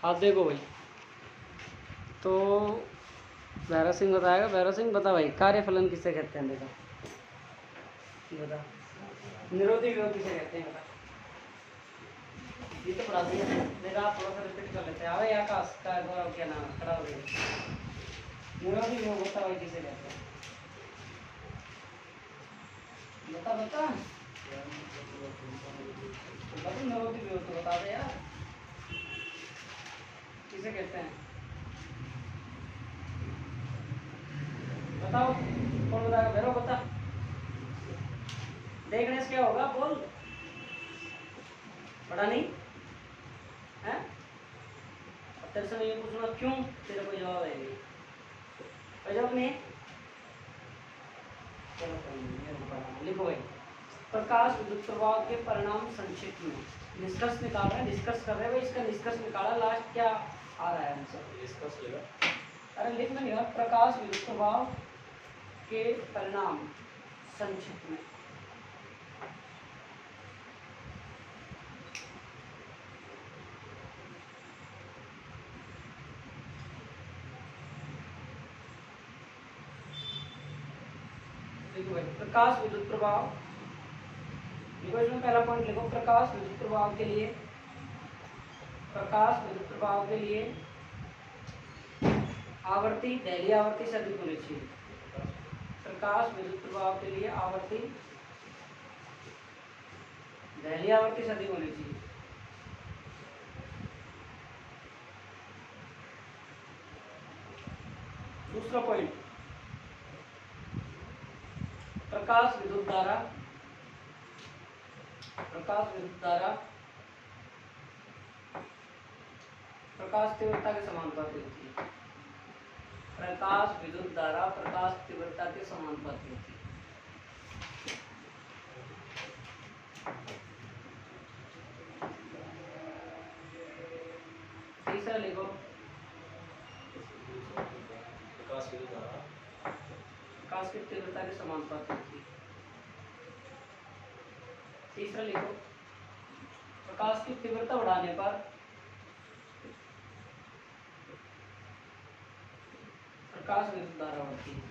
आप देखो भाई, तो भैरव सिंह बताएगा। भैरव सिंह बता भाई, कार्य फलन किसे कहते हैं? देखो बता, निरोधी विरोध किसे कहते हैं? बता, ये तो पढ़ा दिया। देखा, आप थोड़ा सा रिपीट कर लेते हैं। आवे आकाश का गौरव क्या नाम, खड़ा हो गया। निरोधी विरोध बता भाई किसे कहते हैं? बता बता बता, निरोधी विरोध तो बता दे यार, किसे कहते हैं? बताओ, कौन बताएगा? भैरव बता। देखने से क्या होगा, बोल। पढ़ा नहीं है? तेरे से मैं ये पूछूंगा क्यों, तेरे को जवाब आएगी। जवाब नहीं? चलो कोई नहीं, लिखो भाई। प्रकाश विद्युत प्रवाह के परिणाम संक्षिप्त में निष्कर्ष निकाल रहे हैं। डिस्कस कर रहे हैं भाई, इसका निष्कर्ष निकाला। लास्ट क्या आ रहा है आंसर? निष्कर्ष लेगा। अरे लिख में लिखा, प्रकाश विद्युत प्रवाह के परिणाम संक्षिप्त में। देखो भाई, प्रकाश विद्युत प्रवाह, देखो इसमें पहला पॉइंट लिखो, प्रकाश विद्युत प्रवाह के लिए, प्रकाश विद्युत प्रवाह के लिए आवर्ती दहलीय आवर्ती से अधिक होनी चाहिए। प्रकाश विद्युत प्रवाह के लिए आवर्ती दहलीय आवर्ती से अधिक होनी चाहिए। दूसरा पॉइंट, प्रकाश विद्युत धारा, प्रकाश विद्युत धारा प्रकाश तीव्रता के समानुपाती होती है। प्रकाश विद्युत धारा प्रकाश तीव्रता के समानुपाती होती है। तीसरा लिखो, प्रकाश विद्युत धारा प्रकाश की तीव्रता के समानुपाती होती है। तीसरा लिखो, प्रकाश की तीव्रता बढ़ाने पर प्रकाश विद्युत धारा बढ़ती है।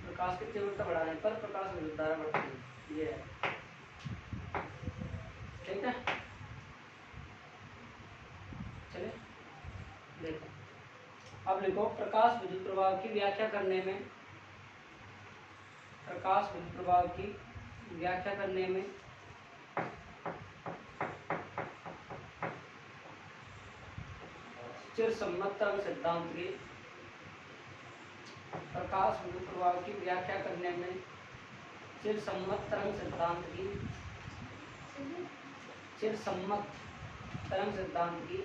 प्रकाश की तीव्रता बढ़ाने पर प्रकाश विद्युत धारा बढ़ती है। ये है, ठीक है? चलिए देखो, अब लिखो, प्रकाश विद्युत प्रवाह की व्याख्या करने में, प्रकाश विद्युत प्रवाह की व्याख्या करने में चिरसम्मत तरंग सिद्धांत की, प्रकाश विद्युत प्रवाह की व्याख्या करने में चिरसम्मत तरंग सिद्धांत की, चिरसम्मत तरंग सिद्धांत की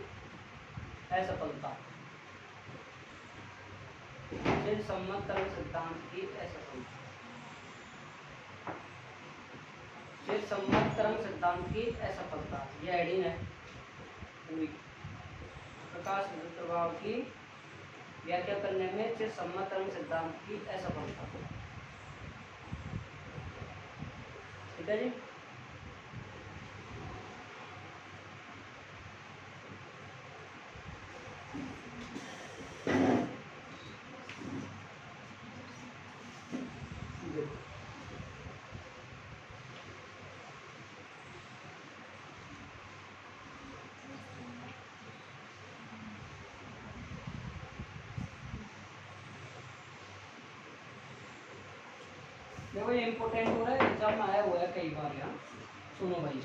असफलता, चिरसम्मत तरंग सिद्धांत की असफलता, चिरसम्मत तरंग सिद्धांत की असफलता, यह हेडिंग है पूरी। प्रकाश विद्युत प्रवाह की व्याख्या करने में चिरसम्मत तरंग सिद्धांत की असफलता, ठीक है जी? देखो ये इम्पोर्टेंट हो रहा है, एग्जाम में आया हुआ है कई बार यहाँ। सुनो भाई,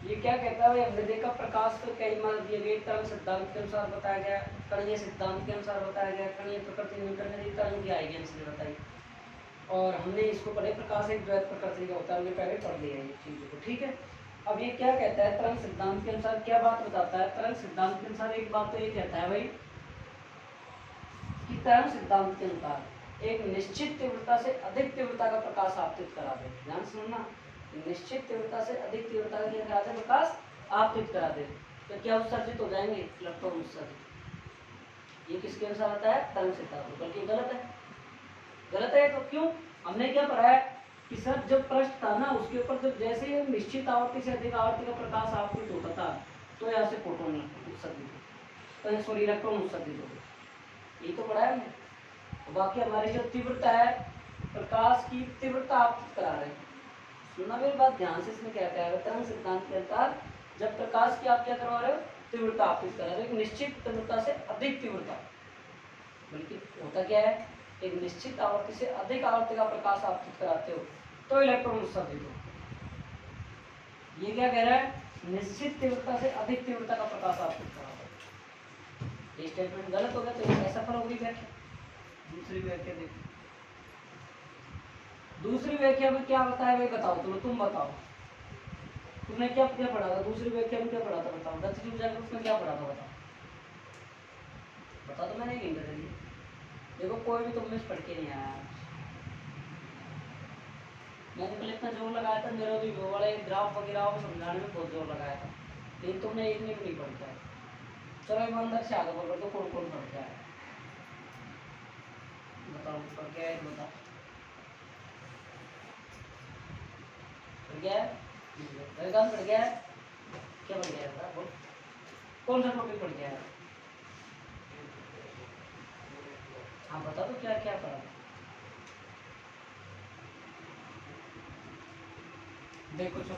ये क्या कहता है भाई, हमने देखा प्रकाश को कई मान दिए गए, तरंग सिद्धांत के अनुसार बताया गया, कणीय सिद्धांत के अनुसार बताया गया, कणीय प्रकृति न्यूटन ने दी, तरंग की आइगेंस ने बताई। और हमने इसको पढ़े, प्रकाश एक द्वैत प्रकृति का होता है, हमने पहले पढ़ लिया है ये चीज़ को, ठीक है? अब ये क्या कहता है, तरंग सिद्धांत के अनुसार क्या बात बताता है? तरंग सिद्धांत के अनुसार एक बात तो ये कहता है भाई कि तरंग सिद्धांत के अनुसार एक निश्चित तीव्रता से अधिक तीव्रता का प्रकाश आपतित करा दे। ध्यान सुनना, निश्चित तीव्रता से अधिक तीव्रता का क्या करा दे? प्रकाश आपतित करा दे। तो क्या उत्सर्जित हो जाएंगे? इलेक्ट्रॉन उत्सर्जित। ये किसके अनुसार आता है? तरंग सिद्धांत। बल्कि गलत है, गलत है। तो क्यों? हमने क्या पढ़ा है कि सर जब पृष्ठ था ना उसके ऊपर जब जैसे ही निश्चित आवर्ती से अधिक आवर्ती का प्रकाश आपतित होता था तो यहाँ से फोटोन उत्सर्जित होते, सॉरी इलेक्ट्रॉन उत्सर्जित होते। यही तो पढ़ा है हमने। तो बाकी हमारी जो तीव्रता है, प्रकाश की तीव्रता आपतित करा रहे हैं। सुनना मेरी बात ध्यान से, इसमें क्या कहा है तरंग सिद्धांत के अनुसार जब प्रकाश की आप क्या करवा रहे हो? तीव्रता आपतित करा रहे हो, एक निश्चित तीव्रता से अधिक तीव्रता। बल्कि होता क्या है, एक निश्चित आवर्ती से अधिक आवर्ती का प्रकाश आपतित कराते हो तो इलेक्ट्रॉन उत्सर्जित हो। ये क्या कह रहा है? निश्चित तीव्रता से अधिक तीव्रता का प्रकाश आपतित कराते हो। ये स्टेटमेंट गलत हो गया तो ये असफल होगी व्याख्या। दूसरी व्याख्या देखो, दूसरी व्याख्या में क्या बताया भाई? बताओ, तुम बताओ, तुमने क्या क्या पढ़ा था? दूसरी व्याख्या में क्या पढ़ा था? बताओ। गतिज ऊर्जा के उसमें क्या पढ़ा था? बताओ बता। तो मैंने नहीं कर दी। देखो कोई भी तुम में पढ़ के नहीं आया। मैंने पहले इतना जोर लगाया था, मेरा भी वो वाले ग्राफ वगैरह को समझाने में बहुत जोर लगाया था, लेकिन तुमने एक मिनट नहीं पढ़ता है। चलो ईमानदार से आगे बोल, तो कौन कौन पढ़ गया है? बताओ पढ़ गया है? बताओ पढ़ गया है? पढ़ गया है? क्या पढ़ गया था? कौन सा टॉपिक पढ़ गया है? हाँ बता दो क्या क्या पढ़ा। देखो चलो,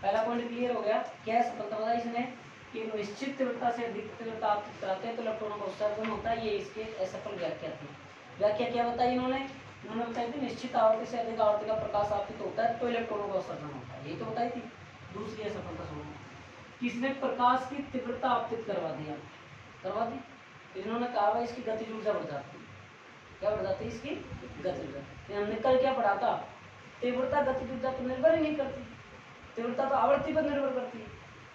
पहला पॉइंट क्लियर हो गया। क्या सफलता बताई इसने कि निश्चित तीव्रता से अधिक तीव्रता आपतित कराते हैं तो इलेक्ट्रॉनों का उत्सर्जन होता है। ये इसके असफल व्याख्या थी। व्याख्या क्या बताई इन्होंने? इन्होंने बताई थी निश्चित आवर्ती से अधिक आवर्ती का प्रकाश आपतित होता है तो इलेक्ट्रॉनों का उत्सर्जन होता है, यही तो बताई थी। दूसरी असफलता सुनो, किसने प्रकाश की तीव्रता आपतित करवा दिया, करवा दी। इन्होंने कहा भाई इसकी गतिज ऊर्जा बढ़ जाती है। क्या बढ़ जाती है? इसकी गतिज ऊर्जा। हमने कल क्या पढ़ा था? तीव्रता गतिज ऊर्जा पर निर्भर ही नहीं करती, तीव्रता तो आवृत्ति पर निर्भर करती है।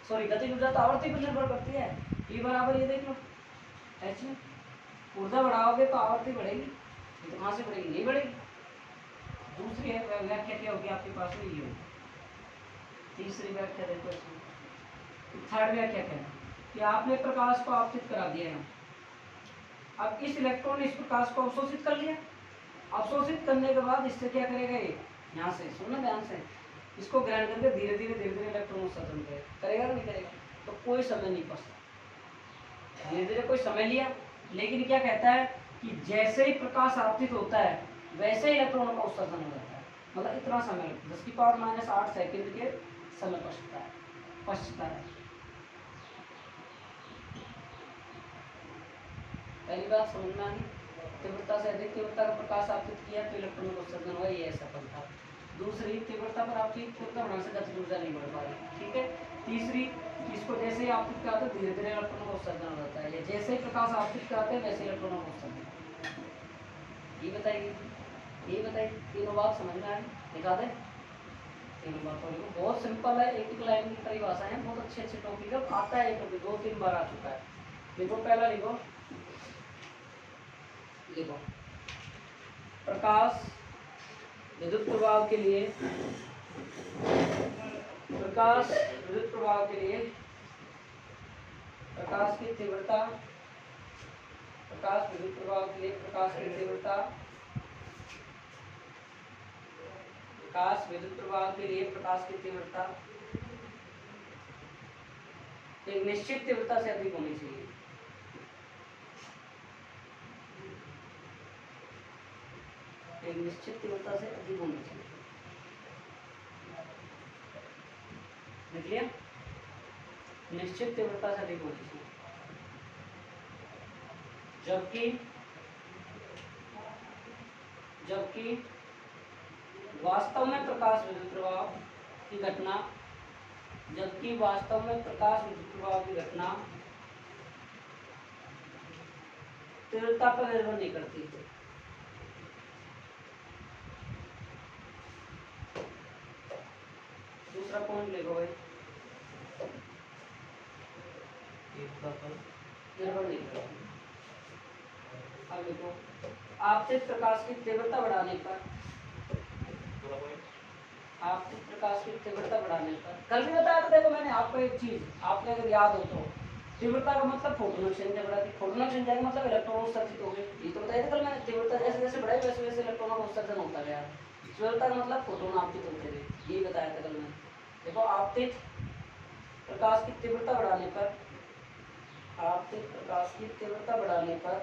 सॉरी, गतिज ऊर्जा तो आवृत्ति पर निर्भर करती है। ई बराबर ये देख लो, एच में ऊर्जा बढ़ाओगे तो आवृत्ति बढ़ेगी, तो कहाँ से बढ़ेगी? नहीं बढ़ेगी। दूसरी है व्याख्या क्या होगी आपके पास में? ये होगी। तीसरी व्याख्या देखो इसमें, थर्ड व्याख्या क्या है कि आपने प्रकाश को आपतित करा दिया है। अब इस इलेक्ट्रॉन ने इस प्रकाश को अवशोषित कर लिया। अवशोषित करने के बाद इससे क्या करेगा? ये यहाँ से सुनना ध्यान से, इसको ग्रहण करके धीरे धीरे इलेक्ट्रॉन उत्सर्जन करेगा नहीं करेगा? तो कोई समय नहीं पड़ता, धीरे धीरे कोई समय लिया, लेकिन क्या कहता है कि जैसे ही प्रकाश आपतित होता है वैसे ही इलेक्ट्रॉनों का उत्सर्जन हो जाता है। मतलब इतना समय लगता है, 10⁻⁸ सेकंड के समय पश्चात है। पहली बात समझ में आ गई? तीव्रता से अधिक तीव्रता का प्रकाश आपतित किया तो इलेक्ट्रॉनों का उत्सर्जन हुआ, ये सफलता। दूसरी, तीव्रता पर आपकी तीव्रता बढ़ाने से गतिज ऊर्जा नहीं बढ़ पा रही, ठीक है। तीसरी, इसको जैसे ही आपतित कराते हैं धीरे धीरे इलेक्ट्रॉनों का उत्सर्जन हो जाता है, या जैसे ही प्रकाश आपतित कराते हैं वैसे इलेक्ट्रॉनों का उत्सर्जन। ये बताइए, ये बताइए, तीनों बात समझ में आई? दिखा दे तीनों बातों को। बहुत सिंपल है, एक एक लाइन की परिभाषा है, बहुत अच्छे अच्छे टॉपिक है, आता है ये टॉपिक 2-3 बार आ चुका है। देखो पहला लिखो, देखो प्रकाश विद्युत प्रभाव के लिए, प्रकाश विद्युत प्रभाव के लिए प्रकाश की तीव्रता, प्रकाश विद्युत प्रभाव के लिए प्रकाश की तीव्रता, प्रकाश विद्युत प्रभाव के लिए प्रकाश की तीव्रता एक निश्चित तीव्रता से अधिक होनी चाहिए। एक निश्चित तीव्रता से अधिक होनी चाहिए, देख लिया? निश्चित तीव्रता से अधिक होनी चाहिए। जबकि वास्तव में प्रकाश विद्युत प्रभाव की घटना, जबकि वास्तव में प्रकाश विद्युत प्रभाव की घटना तीव्रता पर निर्भर नहीं करती। दूसरा पॉइंट लिखो भाई, निर्भर नहीं करती। अब देखो, आपतित प्रकाश की तीव्रता बढ़ाने पर, आपतित प्रकाश की तीव्रता बढ़ाने पर, कल भी बताया था। देखो मैंने आपको एक चीज, आपने अगर याद हो तो, तीव्रता का मतलब फोटोनिक संख्या बढ़ाती है, फोटोनिक संख्या का मतलब इलेक्ट्रॉन उत्सर्जित हो गए। ये तो बताया था कल मैंने, तीव्रता जैसे जैसे बढ़ाई वैसे वैसे इलेक्ट्रॉनों का उत्सर्जन होता गया। तीव्रता का मतलब फोटोन आपतित होते गए, ये बताया था कल मैंने। देखो आपतित प्रकाश की तीव्रता बढ़ाने पर, आपतित प्रकाश की तीव्रता बढ़ाने पर,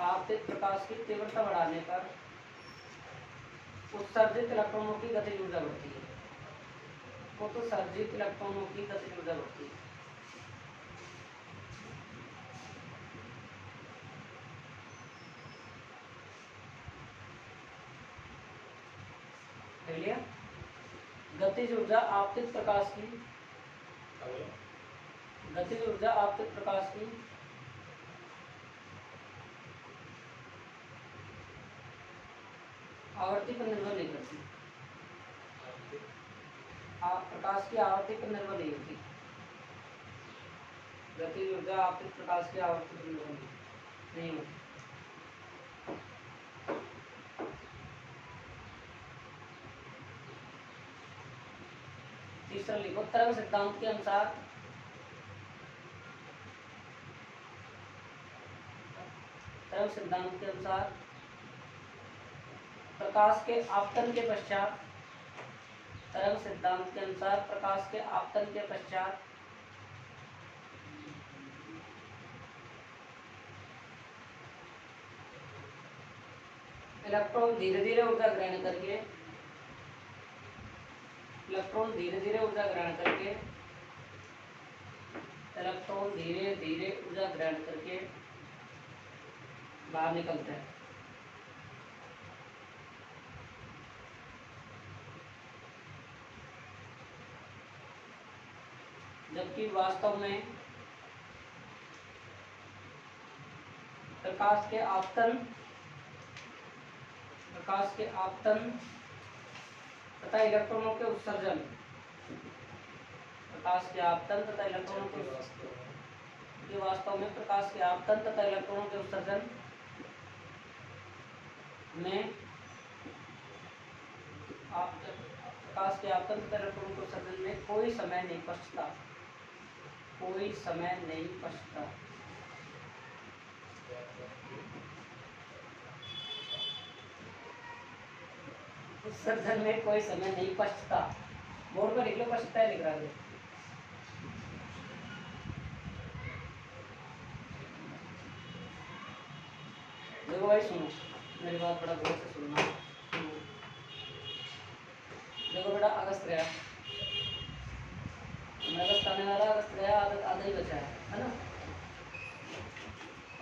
आपतित प्रकाश की तीव्रता बढ़ाने पर उत्सर्जित इलेक्ट्रॉनों की गतिज ऊर्जा बढ़ती है। उत्सर्जित इलेक्ट्रॉनों की गतिज ऊर्जा बढ़ती है। लिया गतिज ऊर्जा आपतित प्रकाश की, गतिज ऊर्जा आपतित प्रकाश की आवर्ती पर निर्भर नहीं करती, प्रकाश की आवर्ती पर निर्भर नहीं होती। गतिज ऊर्जा आपतित प्रकाश की आवर्ती पर निर्भर नहीं होती। तीसरा लिखो, तरंग सिद्धांत के अनुसार, तरंग सिद्धांत के अनुसार प्रकाश के आपतन के पश्चात, तरंग सिद्धांत के अनुसार प्रकाश के आपतन के पश्चात इलेक्ट्रॉन धीरे धीरे ऊर्जा ग्रहण करके, इलेक्ट्रॉन धीरे धीरे ऊर्जा ग्रहण करके, इलेक्ट्रॉन धीरे धीरे ऊर्जा ग्रहण करके बाहर निकलते हैं। जबकि वास्तव में प्रकाश के आपतन, प्रकाश के आपतन तथा इलेक्ट्रॉनों के उत्सर्जन, प्रकाश के आपतन तथा इलेक्ट्रॉनों के वास्तव में प्रकाश के आपतन तथा इलेक्ट्रॉनों के उत्सर्जन में, प्रकाश के आपतन तथा इलेक्ट्रॉनों के उत्सर्जन में कोई समय नहीं पछता, कोई समय नहीं पछता। उत्सर्जन में कोई समय नहीं पछता। बोर्ड पर लिख लो, पछता है लिख रहा है। देखो भाई सुनो, मेरी बात बड़ा गौर से सुनना। देखो बेटा, अगस्त गया, अगस्त आने वाला, अगस्त गया, आधा ही बचा है ना।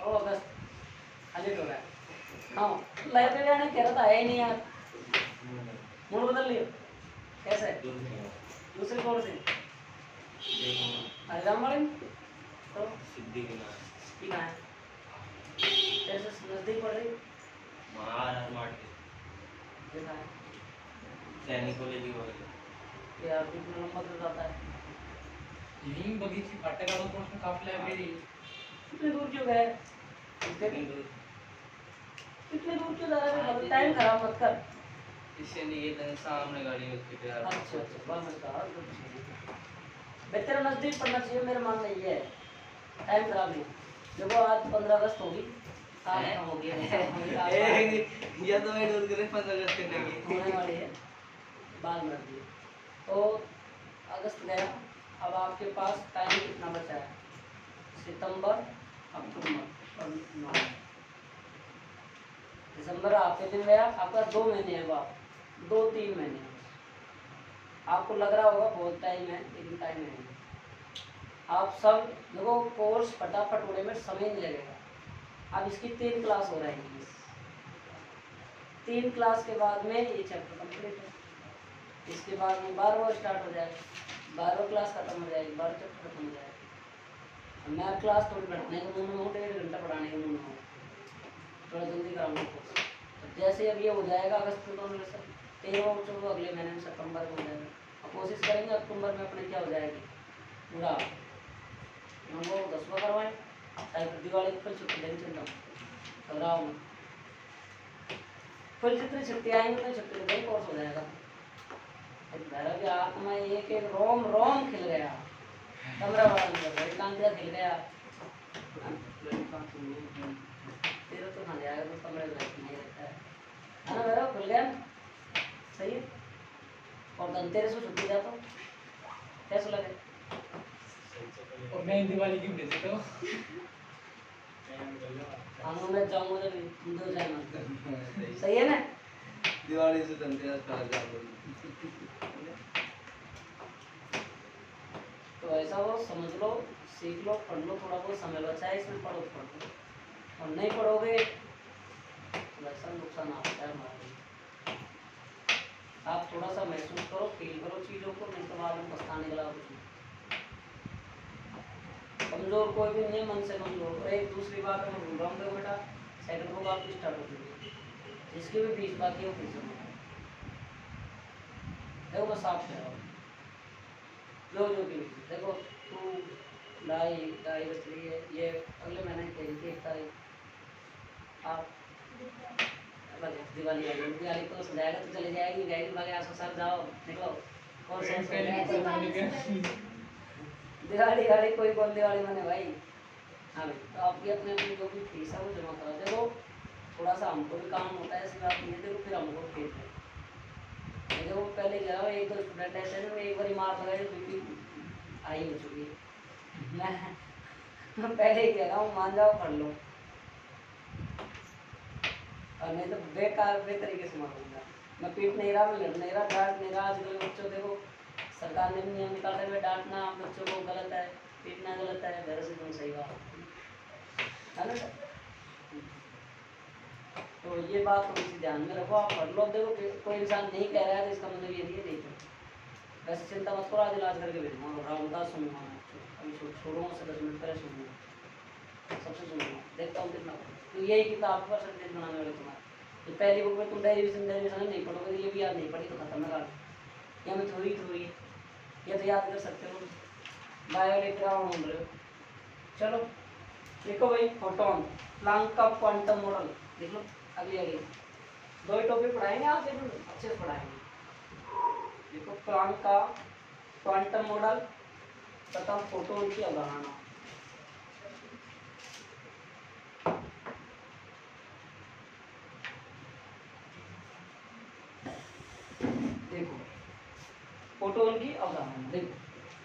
ओ अगस्त खाली हो गया। हाँ, लाइब्रेरी आने कह रहा था, आया ही नहीं यार। मूड बदल लियो। कैसे? दूसरी कौन सी? हरिराम वाली तो सिद्धि कहाँ है? कैसे नजदीक पड़ रही? सैनिक कॉलेज की वजह यार कितना लंबा तो जाता है। नीम बगीची फाटक वालों को उसमें काफी लाइब्रेरी। इतने दूर क्यों गए? इतने दूर क्यों जा रहे हो? टाइम खराब मत कर। इससे निकेतन सामने गाड़ी में खड़े हैं। अच्छा बस तेरा नजदीक पड़ना चाहिए, मेरा मानना ये है। टाइम खराब नहीं। देखो आज 15 अगस्त होगी, आज हो गया या तो मैं डर करे 15 अगस्त करने की होने वाली है, बाल मर दिए। तो अगस्त गया, अब आपके पास टाइम कितना बचा है? सितंबर, अक्टूबर और नवंबर। दिसंबर आपके दिन गया, आपका 2 महीने है, बाप 2-3 महीने। आपको लग रहा होगा बहुत टाइम है, लेकिन टाइम नहीं। आप सब देखो, कोर्स फटाफट होने में समय नहीं लगेगा। अब इसकी 3 क्लास हो रहेगी, 3 क्लास के बाद में ये चैप्टर कंप्लीट है। इसके बाद में 12वां स्टार्ट हो जाएगा, 12वां क्लास खत्म हो जाएगी, 12 चैप्टर खत्म हो जाएगा। मैं क्लास थोड़ी पढ़ाने का मूड में हूँ, 1.5 घंटा पढ़ाने का मूड में हूँ, थोड़ा जल्दी कराऊंगा। तो जैसे अब ये हो जाएगा अगस्त में, तो 13वां बच्चों अगले महीने में सितंबर में हो जाएगा। अब कोशिश करेंगे अक्टूबर में अपने क्या हो जाएगी पूरा, हम वो 10वां करवाएं, चाहे दिवाली की फुल छुट्टी देनी चलता हूँ घबराओ में। फुल जितनी छुट्टी आएंगी उतनी छुट्टी देंगे, कोर्स हो जाएगा। भैरव के हाथ में एक एक रोम रोम खिल गया, कमरा बड़ा अंदर कांतिया खिल गया। तेरा तो खा जाएगा तो कमरे में नहीं रहता है ना भैरव, खुल गया सही है। और धनतेरस को छुट्टी जाता हूँ कैसा लगे? और मैं दिवाली की भेजे तो हाँ मैं जाऊँगा जब तुम दो जाए मत, सही है ना? दिवाली से धनतेरस का जाओ। तो ऐसा हो समझ लो, सीख लो, पढ़ लो, थोड़ा बहुत समय बचा है इसमें, पढ़ो पढ़ लो। और नहीं पढ़ोगे तो ऐसा नुकसान आता है हमारा। आप थोड़ा सा महसूस करो, फील करो चीज़ों को, नहीं तो बाद में पछताने के अलावा कुछ नहीं। कमजोर कोई भी नहीं है, मन से कमजोर। और एक दूसरी बात मैं भूल रहा हूँ, देखो बेटा सेकंड बुक आपकी स्टार्ट हो चुकी है, जिसकी भी फीस बाकी है वो फीस जमा करो। देखो बस आप कह रहा हूँ जो जो की देखो, तू ढाई बज रही है, ये अगले महीने की 1 तारीख आप दिवाली आ गई, दिवाली तो सजाएगा तो चले जाएगी, जाएगी भागे आसो सर जाओ निकलो और दिवाली गाड़ी कोई कौन दिवाली मने भाई। हाँ भाई तो आपकी अपने अपनी जो भी फीस है वो जमा करा। देखो थोड़ा सा हमको भी काम होता है, ऐसी बात नहीं है, देखो फिर हमको फीस है। देखो पहले कह रहा हूँ एक दो स्टूडेंट ऐसे हैं एक बार मार लगाए तो बीपी हाई हो चुकी है। मैं पहले ही कह रहा हूँ मान जाओ पढ़ लो, और नहीं तो बेकार बेतरीके से मारूंगा। मैं पीट नहीं रहा, मैं लड़ नहीं रहा, डांट नहीं रहा। आजकल बच्चों देखो सरकार ने भी नियम निकाला है, डांटना बच्चों को गलत है, पीटना गलत है, घर से तुम सही बात है ना। तो ये बात थोड़ी सी ध्यान में रखो, आप पढ़ लो। देखो कोई इंसान नहीं कह रहा है तो इसका मतलब ये नहीं है नहीं पढ़ो। वैसे चिंता मत करो, आज इलाज करके भेजूंगा, रामदास सुनूंगा मैं, अभी छोड़ूंगा से 10 मिनट पहले सुनूंगा, सबसे सुनूंगा, देखता हूँ कितना। तो यही किताब परसेंटेज बनाने वाले तुम्हारे। तो पहली बुक में तुम डेरिवेशन नहीं पढ़ोगे, ये भी याद नहीं पड़ी तो खत्म है। या मैं थोड़ी ये तो याद कर सकते हो, बायो लेकर आओ बोल रहे हो। चलो देखो भाई, फोटोन प्लैंक का क्वांटम मॉडल देख लो। अगली दो ही टॉपिक पढ़ाएंगे आप, अच्छे से पढ़ाएंगे। देखो प्लैंक का क्वांटम मॉडल तथा फोटोन की अवधारणा। देखो फोटोन की अवधारणा, देखो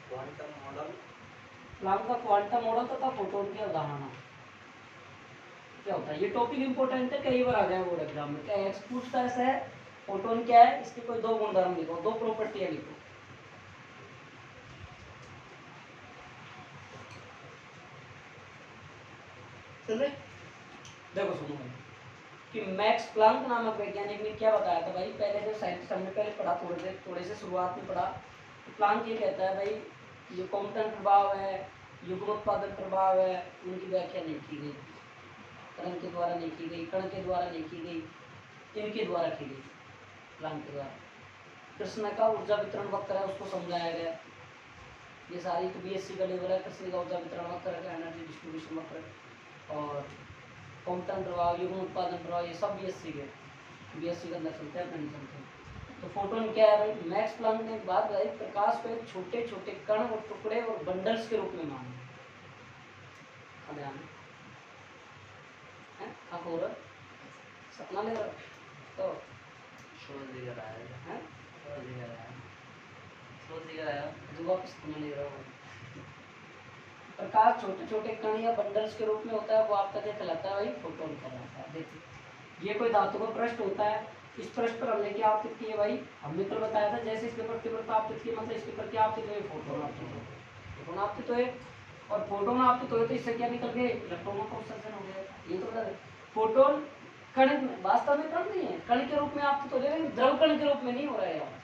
क्वांटम मॉडल, प्लैंक का क्वांटम मॉडल तथा फोटोन की अवधारणा क्या होता है। ये टॉपिक इंपॉर्टेंट है, कई बार आ गया बोर्ड एग्जाम में। क्या एक्स पूछता है फोटोन क्या है, इसके कोई 2 गुणधर्म लिखो, 2 प्रॉपर्टियां लिखो। देखो सुनो भाई कि मैक्स प्लैंक नामक वैज्ञानिक ने क्या बताया था भाई। पहले जो साइंटिस्ट हमने पहले पढ़ा, थोड़े से शुरुआत में पढ़ा, तो प्लैंक ये कहता है भाई जो कॉम्पटन प्रभाव है, युग्मोत्पादन प्रभाव है, उनकी व्याख्या नहीं की गई, कण के द्वारा नहीं की गई, कण के द्वारा नहीं की गई, इनके द्वारा की गई, प्लैंक के द्वारा। कृष्ण का ऊर्जा वितरण वक्र है, उसको समझाया गया। ये सारी तो बीएससी का लेवल है। कृष्ण का ऊर्जा वितरण वक्र है, एनर्जी डिस्ट्रीब्यूशन वक्र, और कॉम्पटन प्रभाव, युग्म उत्पादन प्रभाव, ये सब बीएससी के, बीएससी के अंदर चलते हैं, अपने नहीं चलते। तो फोटोन क्या है भाई, मैक्स प्लैंक ने एक बात बताई, प्रकाश को एक छोटे छोटे कण और टुकड़े और बंडल्स के रूप में माना। ध्यान है सपना ले रहा तो सोच लेकर आया है, सोच लेकर आया सोच लेकर आया जो वापस सपना ले रहा हूँ। प्रकाश छोटे छोटे कण या बंडल्स के रूप में होता है, वो आपका क्या कहलाता है भाई, फोटोन कहलाता है। देखिए ये कोई धातु का पृष्ठ होता है, इस पृष्ठ पर हमने क्या आपतित की है भाई, हमने कल बताया था जैसे इसके पर तीव्रता आपतित की, मतलब इसके पर क्या आपतित हुए, फोटोन आपतित हुए, फोटोन आपतित हुए। और फोटोन आपतित हुए तो इससे क्या निकल गए, इलेक्ट्रॉनों का उत्सर्जन हो गया। ये तो बता दें फोटोन कण वास्तव में कण नहीं है, कण के रूप में आपतित हो रहे हैं, द्रव कण के रूप में नहीं हो रहा है। यहाँ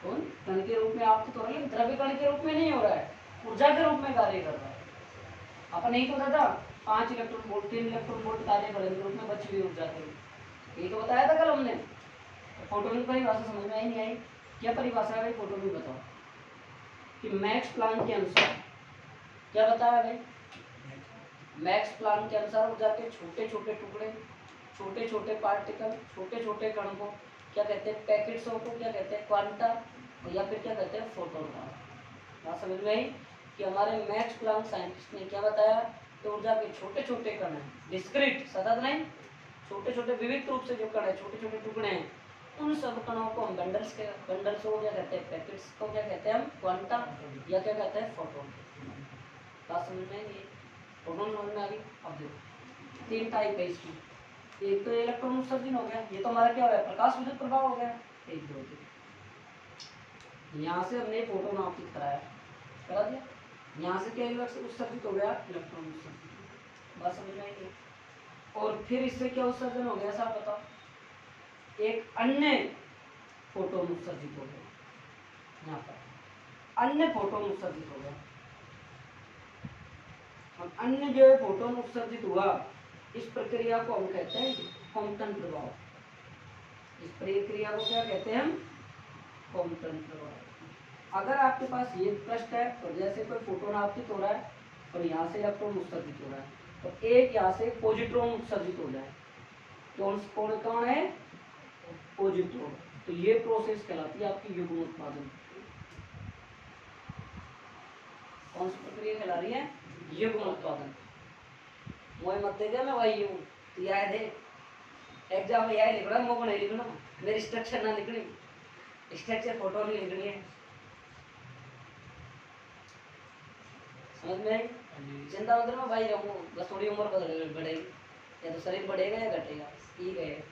कौन कण के रूप में आपतित हो रहा है, लेकिन द्रव्य कण के रूप में नहीं हो रहा है, ऊर्जा के रूप में कार्य कर रहा है। अपन नहीं तो बताया 5 इलेक्ट्रॉन वोल्ट 3 इलेक्ट्रॉन वोल्ट कार्य करेंगे रूप में बची हुई ऊर्जा के रूप, ये तो बताया था कल हमने। तो फोटोन की परिभाषा समझ में आई नहीं आई, क्या परिभाषा है भाई फोटोन की, बताओ कि मैक्स प्लैंक के अनुसार क्या बताया भाई, मैक्स प्लैंक के अनुसार ऊर्जा के छोटे छोटे टुकड़े, छोटे छोटे पार्टिकल, छोटे छोटे कण को क्या कहते हैं, पैकेट शो को क्या कहते हैं, क्वांटा, या फिर क्या कहते हैं, फोटोन का। बात समझ में आई कि हमारे मैक्स प्लांक साइंटिस्ट ने क्या बताया कि ऊर्जा के छोटे छोटे कण हैं, डिस्क्रीट सतत नहीं, छोटे छोटे विविध रूप से जो कण है, छोटे छोटे टुकड़े हैं, उन सब कणों को हम बंडल्स को क्या कहते हैं, पैकेट्स को क्या कहते हैं हम, क्वांटा या क्या कहते हैं, फोटोन। बात समझ में आई, फोटोन समझ में आ गई। अब देखो 3 टाइप है इसकी, एक तो इलेक्ट्रॉन उत्सर्जन हो गया, ये तो हमारा क्या हो गया, प्रकाश विद्युत प्रभाव हो गया, 1 2 3। यहाँ से हमने फोटोन आपतित करा दिया, यहाँ से क्या उत्सर्जित हो गया, इलेक्ट्रॉन उत्सर्जित। बात समझ में आई। और फिर इससे क्या उत्सर्जन हो गया साहब बताओ, एक अन्य फोटोन उत्सर्जित हो गया, यहाँ पर अन्य फोटोन उत्सर्जित हो गया। अब अन्य जो फोटोन उत्सर्जित हुआ, इस प्रक्रिया को हम कहते हैं कॉम्पटन प्रभाव। इस प्रक्रिया को क्या कहते हैं हम, कॉम्पटन प्रभाव। अगर आपके पास ये पृष्ठ है तो जैसे कोई फोटोन आपतित हो रहा है और यहाँ से इलेक्ट्रॉन उत्सर्जित हो रहा है, तो एक यहाँ से पॉजिट्रॉन उत्सर्जित हो जाए, कौन है, पॉजिट्रॉन। तो ये प्रोसेस कहलाती है आपकी युग्म उत्पादन। कौन सी प्रक्रिया कहला रही है, युग्म उत्पादन। मोए मत देगा मैं वही हूँ, तो याद है एग्जाम में यही लिखना, मोको नहीं लिखना, मेरी स्ट्रक्चर ना लिखनी, स्ट्रक्चर फोटो नहीं लिखनी है। समझ में आई, चिंता मत करो भाई, रहूँ बस थोड़ी उम्र बढ़ेगी, या तो शरीर बढ़ेगा या घटेगा, ठीक है।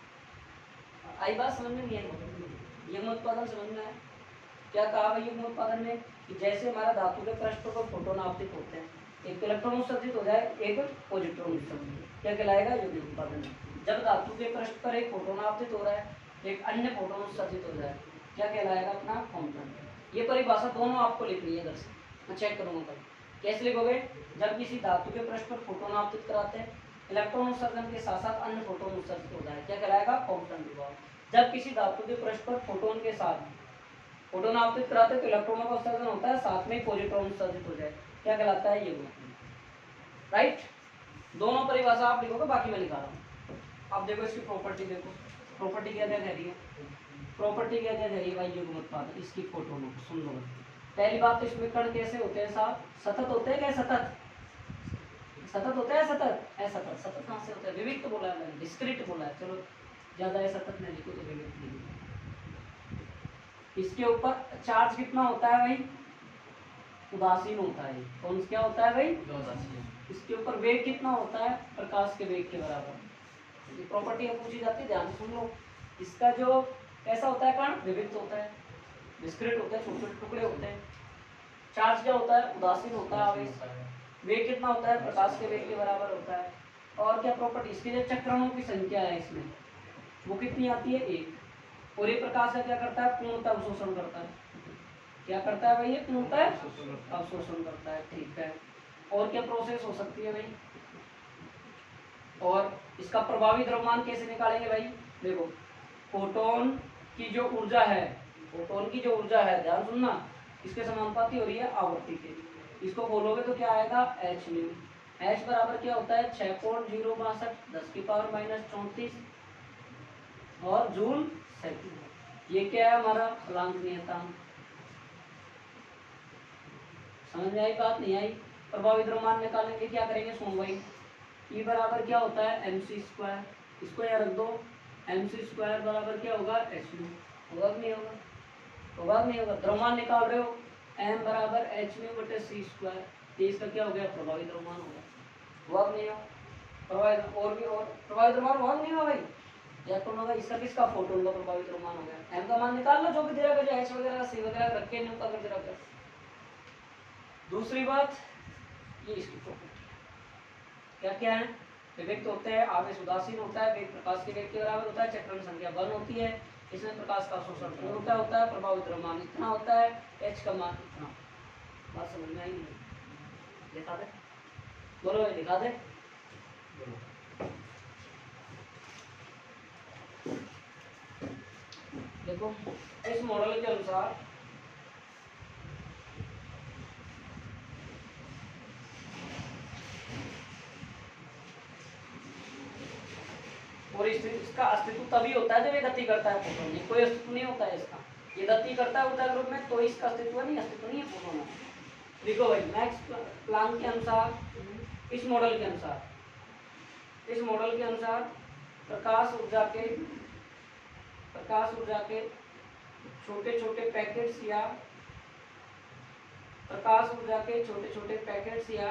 आई बात समझ में नहीं आई, युग्म उत्पादन समझ में आया। क्या कहा भाई युग्म उत्पादन में, कि जैसे हमारा धातु के पृष्ठ पर फोटोन आपतित होते हैं, एक इलेक्ट्रॉन उत्सर्जित हो जाए, एक पॉजिट्रॉन उत्सर्जित, क्या कहलाएगा, युग्म उत्पादन। जब धातु के पृष्ठ पर एक फोटोन आपतित हो रहा है, एक अन्य फोटोन उत्सर्जित हो जाए, क्या कहलाएगा अपना, कॉम्पटन। ये परिभाषा दोनों आपको लिखनी है, इधर से मैं चेक करूंगा कल। कैसे लिखोगे, जब किसी धातु के पृष्ठ पर फोटोन आपतित कराते हैं, इलेक्ट्रॉन उत्सर्जन के साथ साथ अन्य फोटोन उत्सर्जित हो जाए, क्या कहलाएगा, कॉम्पटन प्रभाव। जब किसी धातु के पृष्ठ पर फोटोन के साथ फोटोन आपतित कराते हैं तो इलेक्ट्रॉनों का उत्सर्जन होता है, साथ में पॉजिट्रॉन उत्सर्जित हो जाए, क्या कहलाता है, युग्म। राइट, दोनों परिभाषा आप लिखोगे, बाकी मैं लिखा रहा हूँ। अब देखो इसकी प्रॉपर्टी, देखो प्रॉपर्टी क्या क्या कह रही है, प्रॉपर्टी क्या क्या कह रही है भाई, युग्म उत्पादन इसकी फोटोनों को सुन लो। पहली बात तो इसमें कण कैसे होते हैं साहब, सतत होते हैं क्या, सतत होते हैं, सतत असतत, सतत कहाँ से होता है, विविक्त तो बोला है मैंने, डिस्क्रीट बोला है, चलो ज्यादा है सतत नहीं लिखो तो विविक्त लिखो। इसके ऊपर चार्ज कितना होता है भाई, उदासीन होता है। कौन क्या होता है भाई, उदासीन। इसके ऊपर वेग कितना होता है, प्रकाश के वेग के बराबर। ये प्रॉपर्टी पूछी जाती है, ध्यान से सुन लो। इसका जो कैसा होता है कण, विविक्त होता है, डिस्क्रीट होता है, छोटे छोटे टुकड़े होते हैं। चार्ज क्या होता है, उदासीन होता है, आवेश। वेग कितना होता है, प्रकाश के वेग के बराबर होता है। और क्या प्रॉपर्टी, इसकी जो चक्रणों की संख्या है इसमें, वो कितनी आती है, 1। और ये प्रकाश का क्या करता है, पूर्णतः अवशोषण करता है। क्या करता है भाई, ये पूर्णतः अवशोषण करता है, ठीक है। और क्या प्रोसेस हो सकती है भाई, और इसका प्रभावी द्रव्यमान कैसे निकालेंगे भाई, देखो फोटोन की जो ऊर्जा है, फोटोन की जो ऊर्जा है, ध्यान सुनना, इसके समानुपाती हो रही है आवृत्ति के। इसको बोलोगे तो क्या आएगा, एच न्यू। एच बराबर क्या होता है, 6.062 10⁻⁻34 और जूल सेकंड। ये क्या है हमारा प्लांक नियतांक। समझ में आई बात, नहीं आई। प्रभावी द्रव्यमान निकालेंगे, क्या करेंगे, सुन भाई, ई बराबर क्या होता है, mc², इसको यहाँ रख दो, mc² बराबर क्या होगा, h न्यू। होगा कि नहीं होगा, होगा कि नहीं होगा। द्रव्यमान निकाल रहे हो, m बराबर h न्यू बटे c², इसका क्या हो गया, प्रभावी द्रव्यमान होगा। हुआ कि नहीं होगा, प्रभावी और भी और प्रभावी द्रव्यमान हुआ नहीं होगा भाई, इलेक्ट्रॉन होगा, इसका किसका, फोटोन का प्रभावी द्रव्यमान हो गया। m का मान निकाल लो, जो भी दे रहा है, h वगैरह c वगैरह रख के न्यू का कर दे रहा है। दूसरी बात, ये इसकी प्रॉपर्टी क्या क्या है, विविक्त होते हैं, आवेश उदासीन होता है, वेग प्रकाश के वेग के बराबर होता है, चक्रण संख्या 1 होती है, इसमें प्रकाश का अवशोषण पूर्णतः होता है, प्रभावी द्रव्यमान इतना होता है, h का मान इतना। बात समझ में आई नहीं, दिखा दे, बोलो दिखा दे। देखो इस मॉडल के अनुसार और इसका अस्तित्व तभी होता है जब ये गति करता है फोटोन, ये कोई अस्तित्व नहीं होता है इसका। ये गति करता है ऊर्जा के रूप में तो इसका अस्तित्व नहीं है फोटोन में। देखो भाई मैक्स प्लांक के अनुसार, इस मॉडल के अनुसार प्रकाश ऊर्जा के छोटे छोटे पैकेट्स या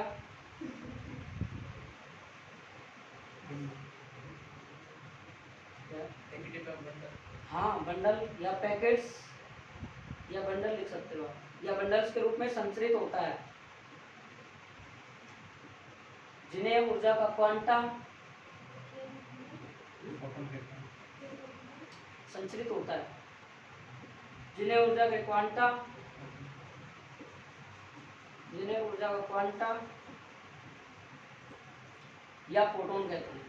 हाँ बंडल या पैकेट्स या बंडल लिख सकते हो आप, या बंडल्स के रूप में संचरित होता है, जिन्हें ऊर्जा का क्वांटा संचरित होता है, जिन्हें ऊर्जा का क्वांटा या फोटोन कहते हैं।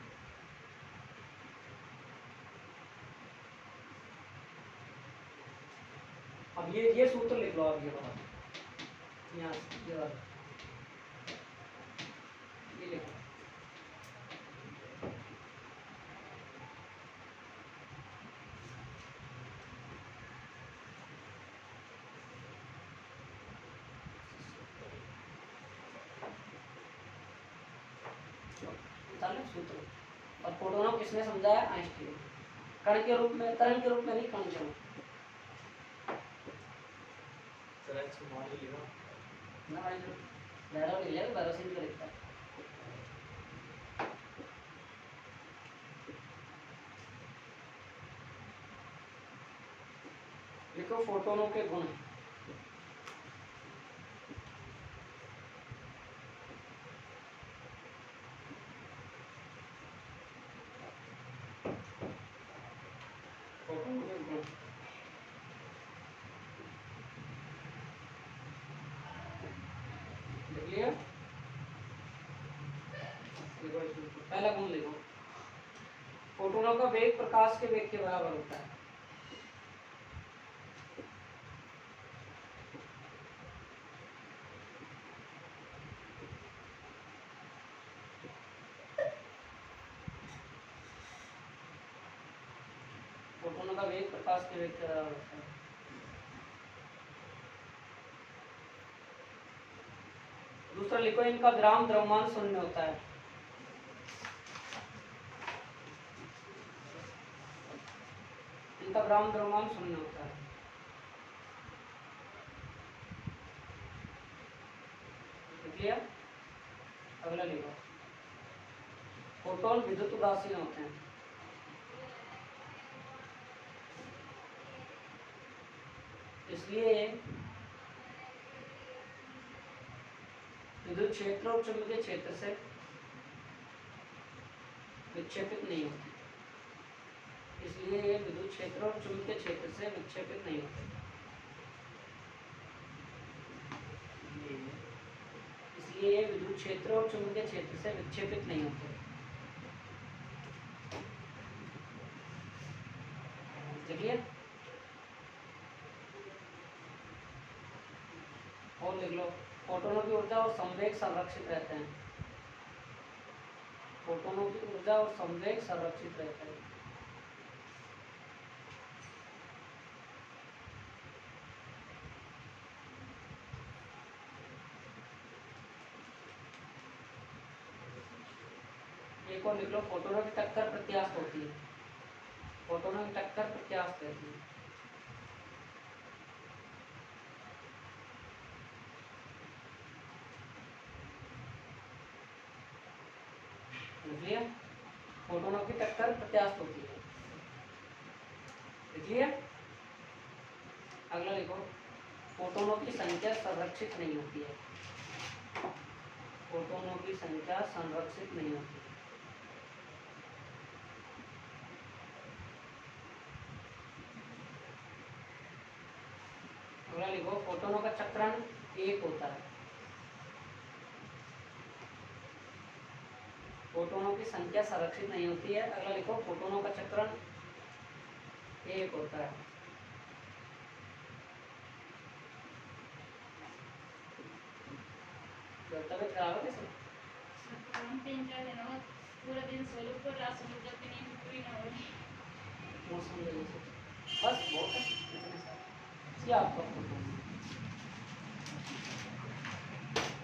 अब ये सूत्र लिख लो आप, ये वाला यहाँ ये वाला ये लिखो। सूत्र और फोटोनों किसने समझाया? आइंस्टीन। कण के रूप में, तरंग के रूप में नहीं, कण के रूप ना भाई जो लहरा ले लिया तो 12 सेंट का दिखता है। लिखो फोटोनों के गुण। फोटोनों के गुण लिख लिया। देखो पहला गुण लिखो, फोटोनों का वेग प्रकाश के वेग के बराबर होता है। फोटोनों का वेग प्रकाश के वेग के बराबर होता है। दूसरा लिखो, इनका विराम द्रव्यमान शून्य होता है। इनका विराम द्रव्यमान शून्य होता है। लिख लिया। अगला लिखो, फोटोन विद्युत उदासीन होते हैं। इसलिए विद्युत क्षेत्र और चुंबकीय क्षेत्र से विक्षेपित नहीं होते। इसलिए ये विद्युत क्षेत्र और चुंबकीय क्षेत्र से विक्षेपित नहीं होते। इसलिए ये विद्युत क्षेत्र और चुंबकीय क्षेत्र से विक्षेपित नहीं होते। चलिए और लिख लो, फोटोनों की ऊर्जा और संवेग संरक्षित रहते हैं। फोटोनों की ऊर्जा और संवेग संरक्षित रहते हैं। एक और लिख लो, फोटोनों की टक्कर प्रत्यास्थ होती है। फोटोनों की टक्कर प्रत्यास्थ रहती है। फोटोनों की टक्कर प्रत्यास्थ होती है। लिखिए। अगला लिखो, फोटोनों की संख्या संरक्षित नहीं होती है। फोटोनों की संख्या संरक्षित नहीं होती है। अगला लिखो, फोटोनों का चक्रण एक होता है। फोटोनों की संख्या संरक्षित नहीं होती है। अगला लिखो, फोटोनों का चक्रण एक होता है। तबियत खराब है किसी? पूरा दिन सो लो पर रात सो लो जब तक नींद पूरी ना हो। मौसम वजह से बस बहुत है इतने सारे। ये आपका फोटो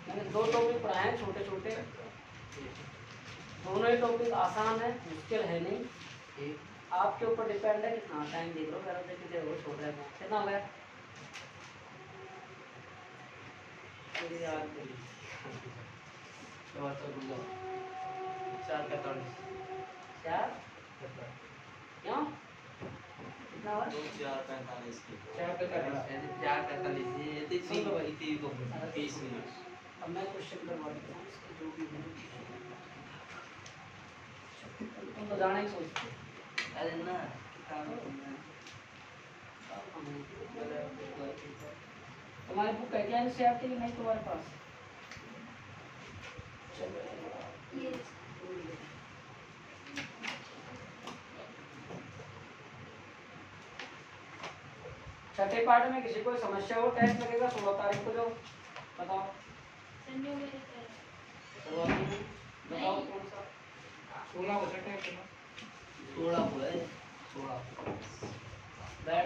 मैंने 2 टॉपिक पढ़ाए हैं छोटे छोटे, दोनों ही टॉपिक आसान है, मुश्किल है नहीं। आपके ऊपर डिपेंड है कितना टाइम देख लो, मेरा देख के वो छोड़ रहा है कितना हो गया मेरी याद नहीं। 4:45 4 क्यों कितना हुआ? 4:45 की 4:45 ये तीन को 30 मिनट। अब मैं क्वेश्चन करवा देता हूँ इसके जो भी है। तुम तो जाना ही सोचते हो। अरे ना काम करना तुम्हारी बुक है क्या एनसीईआरटी की? नहीं तुम्हारे पास? ये छठे पार्ट में किसी कोई समस्या हो, टेस्ट लगेगा 16 तारीख को, जो बताओ संडे में रहता है। शुरुआती में बताओ कौन सा? 16 को छठे को ना 16 को है 16 बैठ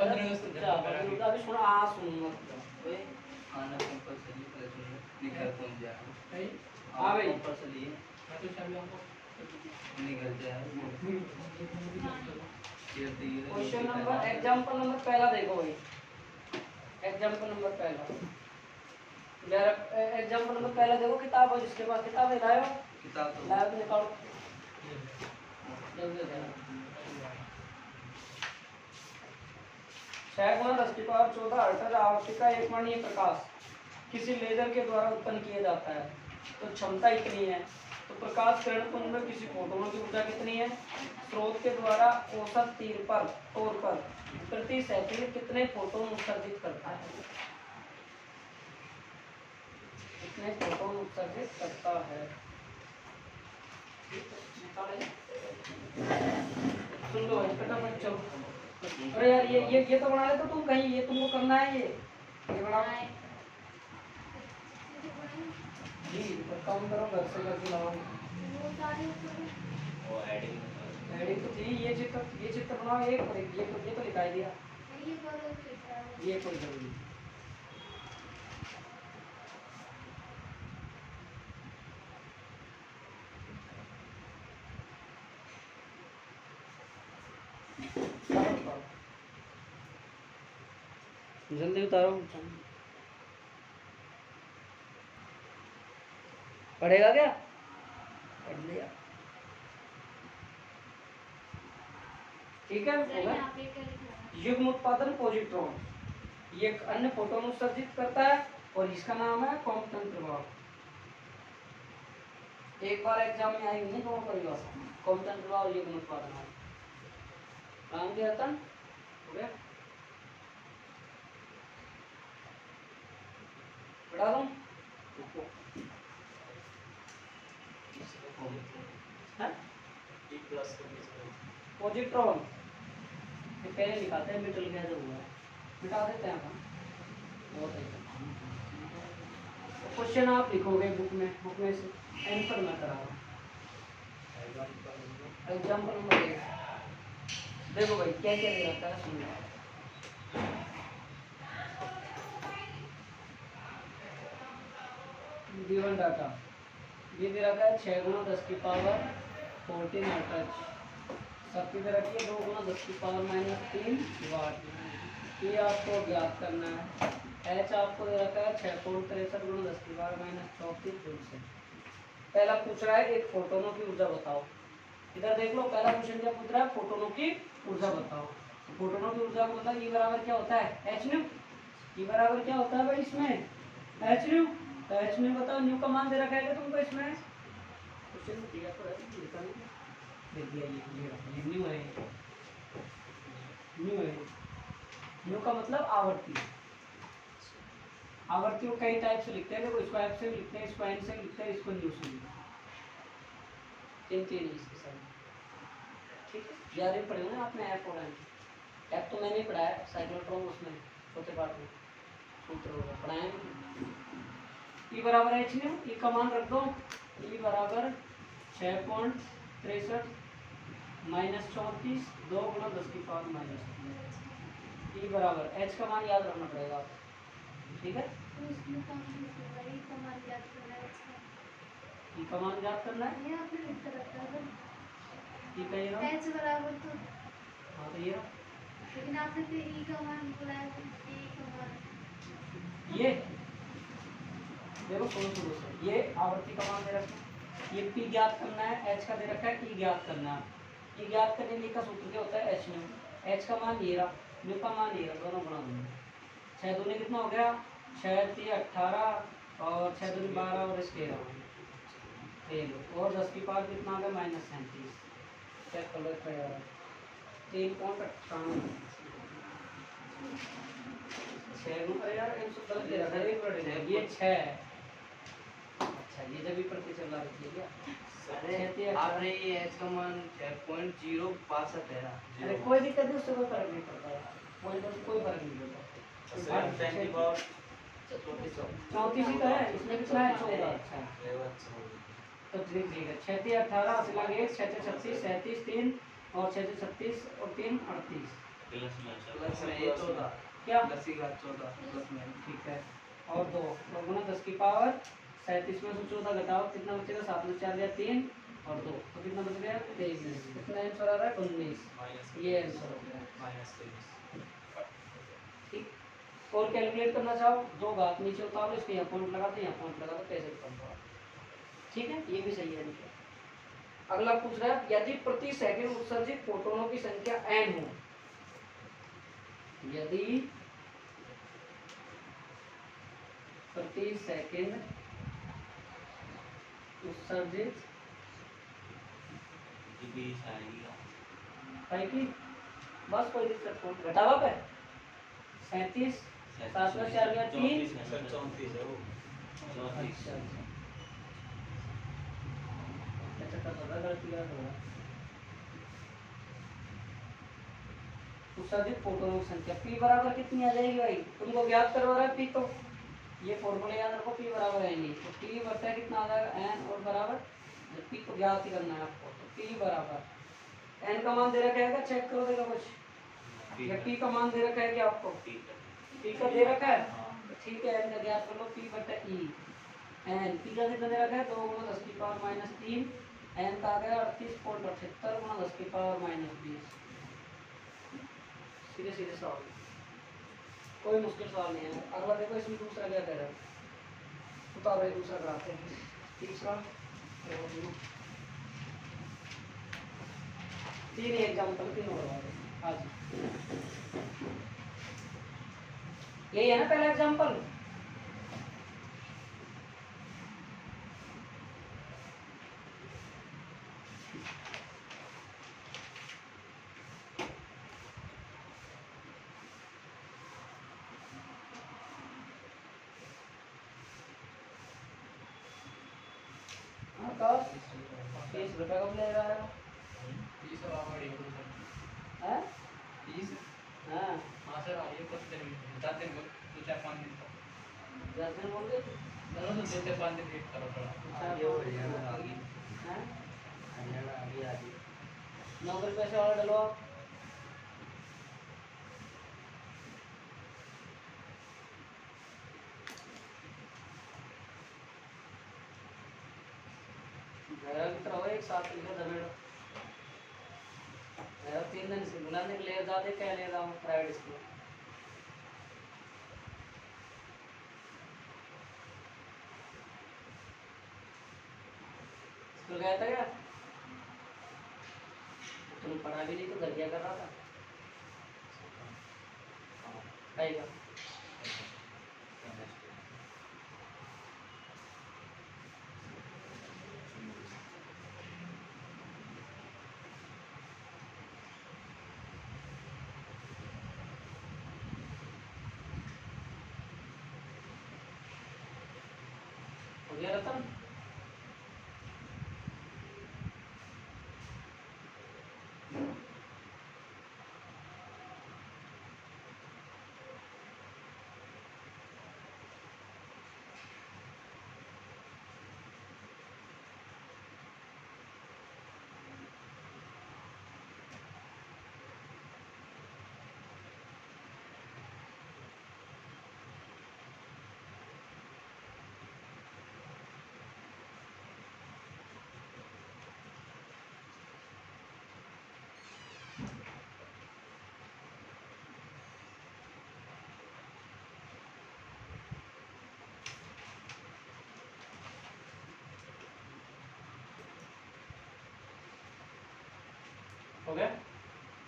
अभी सुनो, हाँ सुनूंगा ओए खाना कंपलसरी पहले सुन निकल कौन जा नहीं हाँ भाई। कंपलसरी है मैं तो शाम को निकल जा क्वेश्चन नंबर एग्जांपल नंबर पहला देखो भाई, एग्जांपल नंबर पहला यार, एग्जांपल नंबर पहला देखो, किताब हो जिसके पास किताब है लाओ, किताब तो लाओ तो निकालो जल्दी से। 6×10⁻14 हर्ट्ज आवृत्ति का एक वर्णीय प्रकाश किसी लेजर के द्वारा उत्पन्न किया जाता है, तो क्षमता इतनी है। तो प्रकाश किरण पुंज में किसी फोटोन की ऊर्जा कितनी है? स्रोत के द्वारा औसत तौर पर प्रति सेकंड कितने फोटोन उत्सर्जित करता है? कितने फोटोन उत्सर्जित करता है? सुन लो फटाफट चलो। अरे यार ये तो बना ले, तो तुम कहीं ये तुमको करना है, ये बनाओ जी, काम करो घर से करके लाओ। वो सारे ऊपर वो एडिंग एडिट तो थी, ये चित्र बनाओ, एक और एक ये तो दिखाई दिया, ये करो फिर ये कोई जरूरी नहीं। जल्दी उतारो, पढ़ेगा क्या? पढ़ लिया, ठीक है हो गया। यहाँ पे क्या लिखा है? युग्म उत्पादन पॉजिट्रॉन, ये एक अन्य फोटोन उत्सर्जित करता है और इसका नाम है कॉम्पटन प्रभाव। एक बार एग्जाम में आई नहीं दोनों परिभाषा, कॉम्पटन प्रभाव और युग्म उत्पादन। नाम क्या था? हो गया, पढ़ा दूं? पॉजिट्रॉन ये पहले लिखाते हैं, मिटल गया जो हुआ है मिटा देते हैं अपन, बहुत अच्छा। तो क्वेश्चन आप लिखोगे बुक में से, आंसर मैं करा रहा हूँ। एग्जाम्पल नंबर 1 देखो भाई, क्या क्या दे रखा है सुन लो। गिवन डाटा ये दे रखा है 6×10⁻14 हर्ट्ज, शक्ति दे रखी है 2×10⁻³ वाट। ये आपको ज्ञात करना है। एच आपको दे रखा है 6.63×10⁻34 जूल से। पहला पूछ रहा है एक फोटोनों की ऊर्जा बताओ। इधर देख लो, पहला क्वेश्चन क्या पूछ रहा है? फोटोनों की ऊर्जा बताओ। फोटोनों की ऊर्जा को मतलब ई बराबर क्या होता है? H new. ई बराबर क्या होता है भाई इसमें? H new. तो एच न्यू बताओ, न्यू का मान दे रखा है तुमको इसमें, क्वेश्चन में दिया तो है, लिखा नहीं दे दिया, ये न्यू है, न्यू है। न्यू का मतलब आवर्ती। आवर्ती को कई टाइप से लिखते हैं, देखो इसको एफ से भी लिखते हैं, इसको एन से भी लिखते हैं, इसको न्यू से भी, तीन इसके साथ, ठीक है। याद पढ़े ना आपने एफ और एन। एफ तो मैंने ही पढ़ाया साइक्लोट्रॉन, उसमें छोटे पार्ट में सूत्र होगा पढ़ाए। ई बराबर एच न्यू, ई का मान रख दो, ई बराबर 6.63 63 माइनस 34 2 गुना 10 की पावर माइनस 3 ई बराबर एच का मान याद रखना पड़ेगा आपको, ठीक है। तो उसमें कंफ्यूज हो गई कमाल याद करना है इसका। ई का मान याद करना है, ये आपने लिखा रहता है ई का ये रहा, एच बराबर तो, हाँ तो ये रहा, लेकिन आपने तो ई का मान बोला है, ई का मान ये देखो शुरू शुरू से ये आवृत्ति का मान दे रखा है, ये पी ज्ञात करना है, एच का दे रखा है, ई ज्ञात करना है। ई ज्ञात करने के लिए का सूत्र क्या होता है, एच न्यू। एच का मान ये रहा, न्यू का मान ये रहा, दोनों गुणा दोनों। 6 दूनी कितना हो गया, 6 3 18 और 6 दूनी 12 और इस 13 और 10 की पावर कितना आ गया माइनस 37। चेक कर लो इसका यार 3.98 6 अरे यार एक सौ गलत दे रखा है, एक मिनट ये 6 अच्छा ये जब भी प्रति चल रहा है क्या, अरे आपने ये एच का मान 6.062 है ना। अरे कोई दिक्कत नहीं, उससे कोई फर्क नहीं पड़ता यार, पॉइंट से कोई फर्क नहीं पड़ता। 34 ही तो है, इसमें कितना है 14। अच्छा तो ठीक ठीक है, 6 3 18 अस्सी लाख 1 6 6 36 37 3 और 6 6 36 और 3 38 प्लस में ये 14 क्या 10 की घात 14 प्लस में ठीक है। और 2 गुना 10 की पावर 37 में से 14 घटाओ कितना बचेगा, 7 में 4 या 3 और 2 तो कितना बच गया 23। कितना आंसर आ रहा है 19, ये आंसर हो गया, ठीक। और कैलकुलेट करना चाहो दो घात नीचे उतारो, इसके यहाँ पॉइंट लगाते हैं, यहाँ पॉइंट लगाते कैसे कम होगा, ठीक है ये भी सही है देखिए। अगला पूछ रहा है यदि प्रति सेकंड उत्सर्जित फोटोनों की संख्या n हो, यदि प्रति सेकंड उत्सर्जित है कि बस कोई दिक्कत नहीं, घटावा पे 37 7 में 4 गया 3 अच्छा अच्छा गलती याद होगा। उत्सर्जित फोटोनों की संख्या p बराबर कितनी आ जाएगी भाई, तुमको ज्ञात करवा रहा है p, तो ये फॉर्मूला याद रखो p बराबर है नहीं तो p बटा कितना आ जाएगा n और बराबर जब p को ज्ञात ही करना है आपको तो p बराबर n का मान दे रखा है, चेक करो देगा कुछ या p का मान दे रखा है कि आपको p का दे रखा है ठीक है, n का ज्ञात कर लो p बटा e n p का कितना दे रखा है 2 गुना 10 की पावर माइनस 3 n का आ गया 38.78 गुना 10 की पावर माइनस 20। सीधे सीधे सवाल, कोई मुश्किल सवाल नहीं है। अगला देखो इसमें दूसरा क्या कह रहा है, उतारो ये दूसरा कराते हैं, तीसरा तीन एग्जाम्पल तीन और हाँ जी यही है ना पहला एग्जाम्पल, आकाश 30 रुपए कब ले रहा है, हैं? हाँ 10 दिन बोल गए थे? हैं? 9 रुपए से और डलो की तरह हो एक साथ मिलकर दमेड़ो 3 दिन से बुलाने के लिए जाते क्या ले रहा हूँ प्राइवेट स्कूल स्कूल गया था क्या, तुम पढ़ा भी नहीं तो घर क्या कर रहा था, आएगा हो गया रतन। हो गया?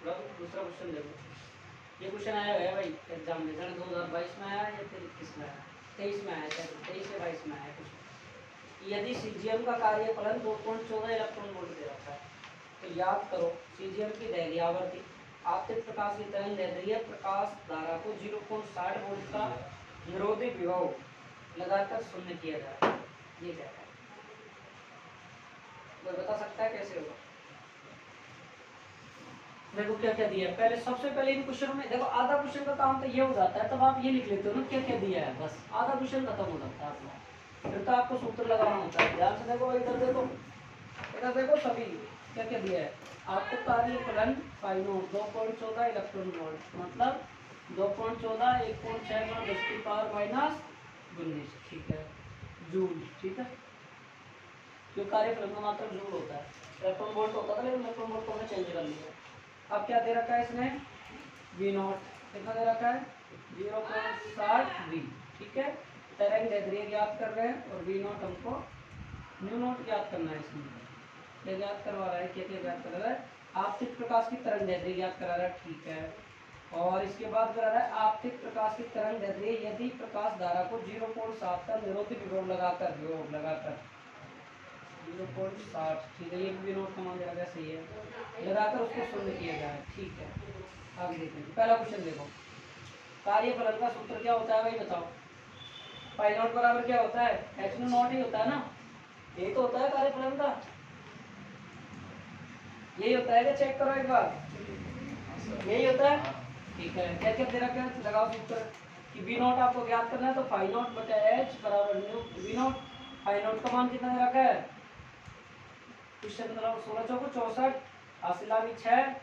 दूसरा क्वेश्चन देखो, ये क्वेश्चन आया है भाई एग्जामिनेशन 2022 में आया या फिर 21 में आया, 23 में आया, 23 या 22 में आया कुछ। यदि सीजीएम का कार्यफलन 2.14 इलेक्ट्रॉन वोल्ट दे रखा है तो याद करो सीजीएम की दैर्घ्य आवृत्ति आपतित प्रकाश की तरंग दैर्ध्य प्रकाश धारा को 0.60 वोल्ट का निरोधी विभव लगाकर शून्य किया जाए। ये क्या है, कोई बता सकता है कैसे होगा? देखो क्या क्या दिया है, पहले सबसे पहले इन क्वेश्चन में देखो आधा क्वेश्चन का काम तो ये हो जाता है, तब आप ये लिख लेते हो ना क्या क्या दिया है, बस आधा क्वेश्चन खत्म हो जाता है आपका। फिर तो आपको सूत्र लगाना होता है। ध्यान से देखो, इधर देखो सभी क्या क्या दिया है आपको। कार्यफलन फाई नोट 2.14 इलेक्ट्रॉन वोल्ट मतलब 2.14 1.6 10 की पावर माइनस 19, ठीक है, जूल, ठीक है। जो कार्यफलन का मात्रा जूल होता है, इलेक्ट्रॉन वोल्ट होता था लेकिन इलेक्ट्रॉन वोल्ट को हमने चेंज कर लिया। अब क्या दे रखा है इसने, वी नॉट कितना दे रखा है 0.60 वी, ठीक है। तरंग दैर्ध्य ज्ञात कर रहे हैं और वी नॉट हमको न्यू नॉट ज्ञात करना है। इसमें क्या ज्ञात करवा रहा है, क्या क्या ज्ञात कर रहा है, आपतित प्रकाश की तरंग दैर्ध्य ज्ञात करा रहा है, ठीक है। और इसके बाद करा रहा है आपतित प्रकाश की तरंग दैर्ध्य यदि प्रकाश धारा को 0.7 का निरोधी विभव लगाकर 0.60, ठीक है, ये भी नोट का मान दे रखा है, सही है, लगाकर उसको शून्य किया जाए, ठीक है। आगे देखें पहला क्वेश्चन देखो, कार्यफलन का सूत्र क्या होता है भाई बताओ। पाई नॉट बराबर क्या होता है, एच न्यू नॉट ही होता है ना, यही तो होता है कार्यफलन का, यही होता है क्या, चेक करो एक बार, यही होता है, ठीक है। क्या क्या दे रखा है, लगाओ सूत्र कि वी नॉट आपको ज्ञात करना है तो फाई नॉट बटा एच बराबर nu V naught. Phi naught का मान कितना दे रखा है, क्वेश्चन नंबर 16 चौको 64, हासिला भी 6,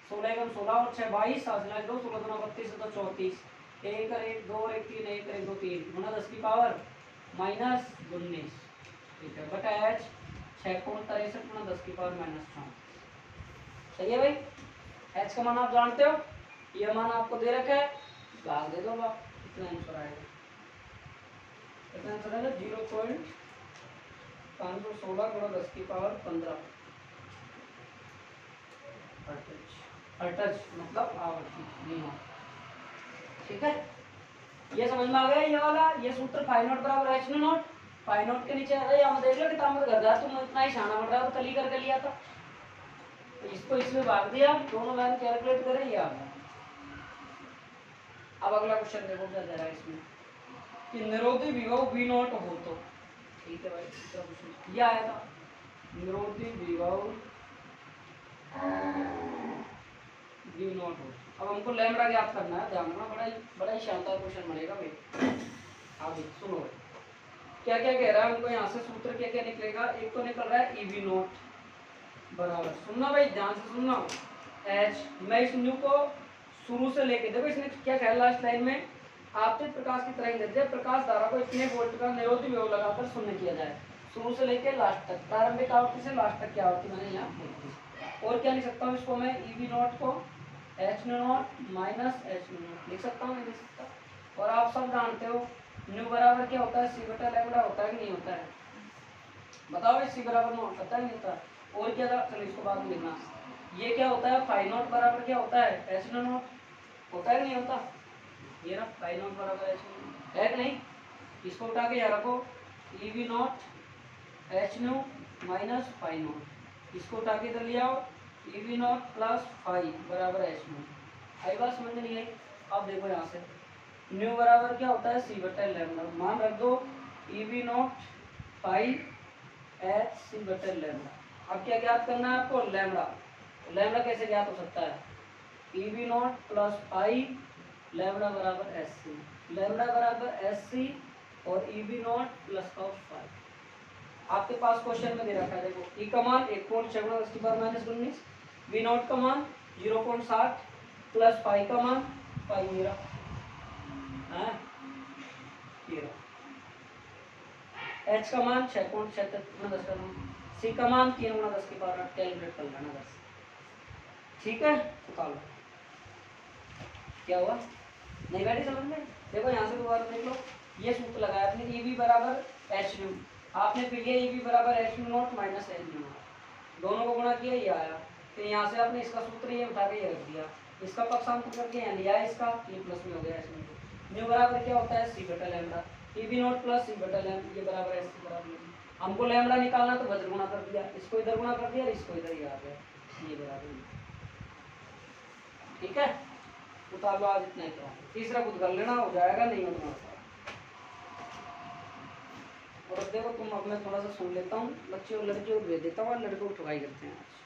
16 एकम 16 और 6 22, हासिला 2, 16 दूना 32 तो 34, 1 और 1 2 और 1 3, 1 और 1 2 3 गुना 10 की पावर माइनस 19, ठीक है, बटा एच 6.63 गुना 10 की पावर माइनस 4, सही है भाई। एच का मान आप जानते हो, ये मान आपको दे रखा है, भाग दे दो आप, कितना आंसर आएगा, कितना आंसर आएगा 0.516 गुणा 10 की पावर 15 हर्ट्ज मतलब आवृत्ति, ठीक है। ये समझ में आ गया, ये वाला ये सूत्र फाई नॉट बराबर एच नॉट, फाई नॉट के नीचे अरे यहाँ देख लो किताब में घर जा, तुम इतना ही शाना पड़ रहा है तो तली करके लिया था, तो इसको इसमें भाग दिया, दोनों वैल्यू कैलकुलेट करें, ये आ गया। अब अगला क्वेश्चन देखो क्या दे रहा है इसमें कि निरोधी विभव वी नॉट हो तो, ठीक है भाई, ये आया था निरोधी विभव वी नॉट हो। अब हमको लैम्बडा ज्ञात करना है, ध्यान रखना, बड़ा ही शानदार क्वेश्चन बनेगा भाई। अब सुनो क्या क्या कह रहा है हमको, यहाँ से सूत्र क्या क्या निकलेगा, एक तो निकल रहा है ई वी नॉट बराबर, सुनना भाई ध्यान से सुनना, एच, मैं इस न्यू को शुरू से लेके देखो इसने क्या कहा लास्ट लाइन में, आपतित प्रकाश की तरंग दैर्ध्य प्रकाश धारा को इतने वोल्ट का निरोधी विभव लगाकर शून्य किया जाए, शुरू से लेकर लास्ट तक, प्रारंभिक आवृत्ति से लास्ट तक की आवृत्ति मैंने यहाँ लिख दी। और क्या लिख सकता हूँ इसको मैं, ई वी नॉट को H not minus H not लिख सकता हूँ, नहीं लिख सकता। और आप सब जानते हो न्यू बराबर क्या होता है, सी बटा लैम्बडा होता है कि नहीं होता है, बताओ सी बराबर नॉट होता है नहीं होता है। और क्या था, चलो इसको बाद में लिखना, ये क्या होता है फाई नॉट बराबर क्या होता है एच नॉट होता है कि नहीं होता, ये ना फाई नॉट बराबर एच नॉट है कि नहीं, इसको उठा के यहाँ रखो, E V naught H nu minus phi naught, इसको उठा के इधर ले आओ, E V naught plus phi बराबर एच न्यू, आई बात समझ नहीं आई। अब देखो यहाँ से न्यू बराबर क्या होता है सी बटा लैम्बडा, मान रख दो E V naught phi H C बटा लैम्बडा। अब क्या ज्ञात करना है आपको, लैम्बडा, लैम्बडा कैसे ज्ञात हो सकता है, E V naught plus phi lambda बराबर एस सी, लैम्बडा बराबर एस सी और E V naught plus of phi. आपके पास क्वेश्चन में दे रखा है, देखो ई का मान 1.6 10 की पावर माइनस 19, वी नॉट का मान 0.60 प्लस फाई का मान फाई मेरा है, एच का मान 6.76 10 का मान, सी का मान 3 गुना 10 की पावर 8 कैलकुलेट कर लेना 10, ठीक है। निकालो क्या हुआ, नहीं बैठी समझ में, देखो यहाँ से दोबारा देख लो, ये सूत्र लगाया आपने ई वी बराबर एच न्यू, आपने फिर लिया ई वी बराबर H new not minus H new not, दोनों को गुणा किया ये आया, तो यहाँ से आपने इसका सूत्र ये उठा के ये रख दिया, इसका पक्षांतर करके यहाँ लिया इसका, ये प्लस में हो गया इसमें। म्यू बराबर क्या होता है सी बटा lambda, E B naught plus C बटा लैम्डा, ये बराबर है इसके बराबर। हमको लैम्डा निकालना तो वज्र गुणा कर दिया, इसको इधर गुणा कर दिया, इसको इधर ही आ गया, ये बराबर। ठीक है, उतार लो आज इतना ही करा, तीसरा खुद कर लेना, हो जाएगा नहीं होना। और अब देखो तुम, अब मैं थोड़ा सा सुन लेता हूँ, बच्चे और लड़के को भेज देता हूँ, लड़के को ठुकाई करते हैं आज।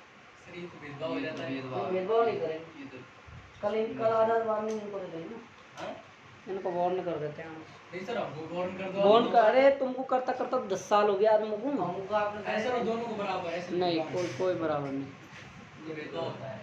सर ये तो भेदभाव हो जाता है। भेदभाव नहीं करेंगे, ये तो कल आधा बाद में इनको दे देंगे ना, हाँ? इनको वार्न कर देते हैं आज। नहीं सर आपको वार्न कर दो। वार्न कर, अरे तुमको करता करता 10 साल हो गया आज मुझको। हमको आपने ऐसे दोनों को बराबर ऐसे नहीं, कोई बराबर नहीं। ये भेदभाव होता है।